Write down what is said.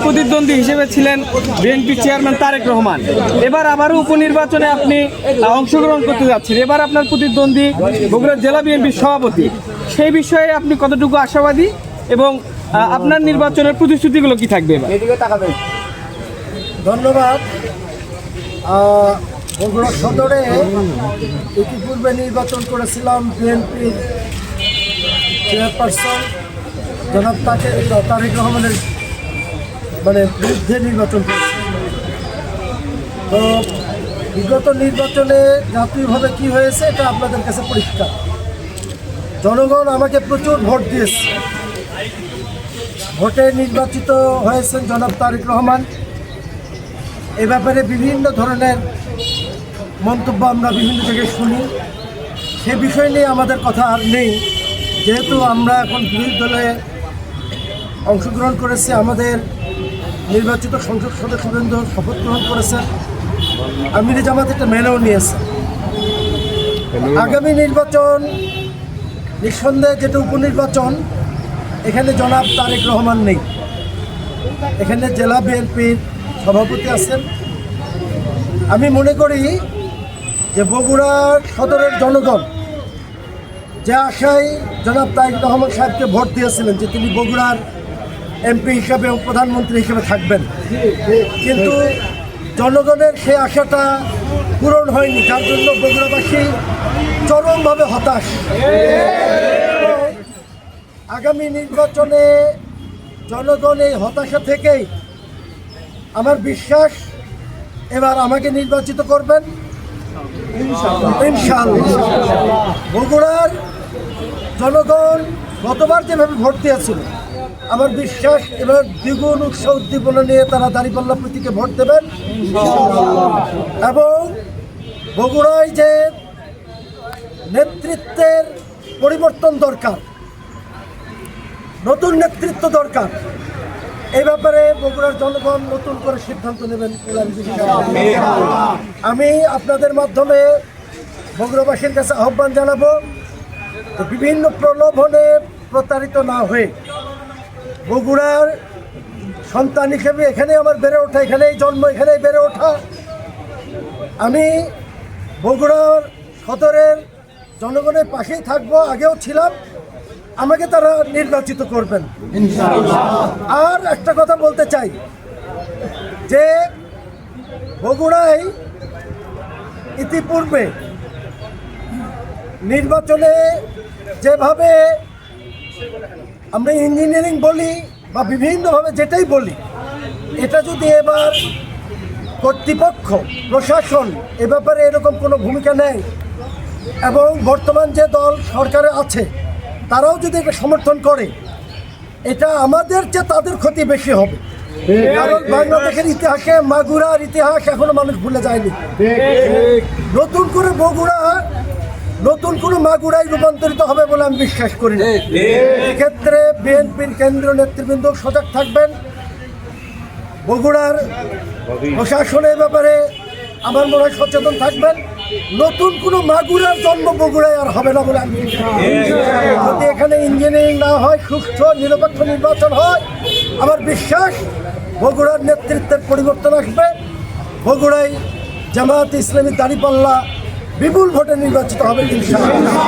প্রতিদ্বন্দ্বী হিসেবে ছিলেন বিএনপি চেয়ারম্যান তারেক রহমান। এবার আবারও উপনির্বাচনে আপনি অংশগ্রহণ করতে যাচ্ছেন। এবার আপনার প্রতিদ্বন্দ্বী বগুড়া জেলা বিএনপির সভাপতি। সেই বিষয়ে আপনি কতটুকু আশাবাদী এবং আপনার নির্বাচনের প্রতিশ্রুতিগুলো কি থাকবে এবার? ধন্যবাদ। বগুড়া সদরে ইতিপূর্বে নির্বাচন করেছিলাম বিএনপির চেয়ারপারসন জনাব তারেক রহমানের বিরুদ্ধে নির্বাচন করেছি। তো বিগত নির্বাচনে জাতীয়ভাবে কি হয়েছে এটা আপনাদের কাছে পরিষ্কার। জনগণ আমাকে প্রচুর ভোট দিয়েছে। ভোটে নির্বাচিত হয়েছেন জনাব তারেক রহমান। এ ব্যাপারে বিভিন্ন ধরনের মন্তব্য আমরা বিভিন্ন জায়গায় শুনি। সে বিষয় নিয়ে আমাদের কথা আর নেই, যেহেতু আমরা এখন বিরোধী দলে অংশগ্রহণ করেছি। আমাদের নির্বাচিত সংসদ সদস্যবৃন্দ শপথ গ্রহণ করেছেন, আমিরে জামাত এটা মেনেও নিয়েছে। আগামী নির্বাচন নিঃসন্দেহে যেটা উপনির্বাচন, এখানে জনাব তারেক রহমান নেই, এখানে জেলা বিএনপির সভাপতি আছেন। আমি মনে করি যে বগুড়ার সদরের জনগণ যে আশায় জনাব তারেক রহমান সাহেবকে ভোট দিয়েছিলেন যে তিনি বগুড়ার এমপি হিসাবে ও প্রধানমন্ত্রী হিসেবে থাকবেন, কিন্তু জনগণের সেই আশাটা পূরণ হয়নি, যার জন্য বগুড়াবাসী চরমভাবে হতাশ। আগামী নির্বাচনে জনগণ এই হতাশা থেকেই আমার বিশ্বাস এবার আমাকে নির্বাচিত করবেন ইনশাআল্লাহ। বগুড়ার জনগণ গতবার যেভাবে ভোট দিয়েছিল, আমার বিশ্বাস এবার দ্বিগুণ উৎসাহ উদ্দীপনা নিয়ে তারা দাঁড়িপাল্লা প্রতীকে ভোট দেবেন। এবং বগুড়ায় যে নেতৃত্বের পরিবর্তন দরকার, নতুন নেতৃত্ব দরকার, এই ব্যাপারে বগুড়ার জনগণ নতুন করে সিদ্ধান্ত নেবেন। আমি আপনাদের মাধ্যমে বগুড়াবাসীর কাছে আহ্বান জানাবো, বিভিন্ন প্রলোভনে প্রতারিত না হয়ে বগুড়ার সন্তান হিসেবে এখানে আমার বেড়ে ওঠা, এখানেই জন্ম, এখানেই বেড়ে ওঠা, আমি বগুড়ার সদরের জনগণের পাশেই থাকবো, আগেও ছিলাম। আমাকে তারা নির্বাচিত করবেন। আর একটা কথা বলতে চাই যে বগুড়ায় ইতিপূর্বে নির্বাচনে যেভাবে আমরা ইঞ্জিনিয়ারিং বলি বা বিভিন্নভাবে যেটাই বলি, এটা যদি এবার কর্তৃপক্ষ প্রশাসন এ ব্যাপারে এরকম কোনো ভূমিকা নেয় এবং বর্তমান যে দল সরকারে আছে তারাও যদি এটা সমর্থন করে, এটা আমাদের চেয়ে তাদের ক্ষতি বেশি হবে। কারণ বাংলাদেশের ইতিহাসে মাগুরার ইতিহাস এখনো মানুষ ভুলে যায়নি। নতুন করে বগুড়া নতুন কোনো মাগুরায় রূপান্তরিত হবে বলে আমি বিশ্বাস করি না। এক্ষেত্রে বিএনপির কেন্দ্রীয় নেতৃবৃন্দ সজাগ থাকবেন। বগুড়ার প্রশাসনের ব্যাপারে আমার মনে হয় সচেতন থাকবেন। নতুন কোনো মাগুরার জন্ম বগুড়ায় আর হবে না বলে আমি যদি এখানে ইঞ্জিনিয়ারিং না হয়, সুষ্ঠু নিরপেক্ষ নির্বাচন হয়, আমার বিশ্বাস বগুড়ার নেতৃত্বের পরিবর্তন আসবে। বগুড়ায় জামায়াতে ইসলামী দাঁড়িপাল্লা বিপুল ভোটে নির্বাচিত হবে ইনশাআল্লাহ।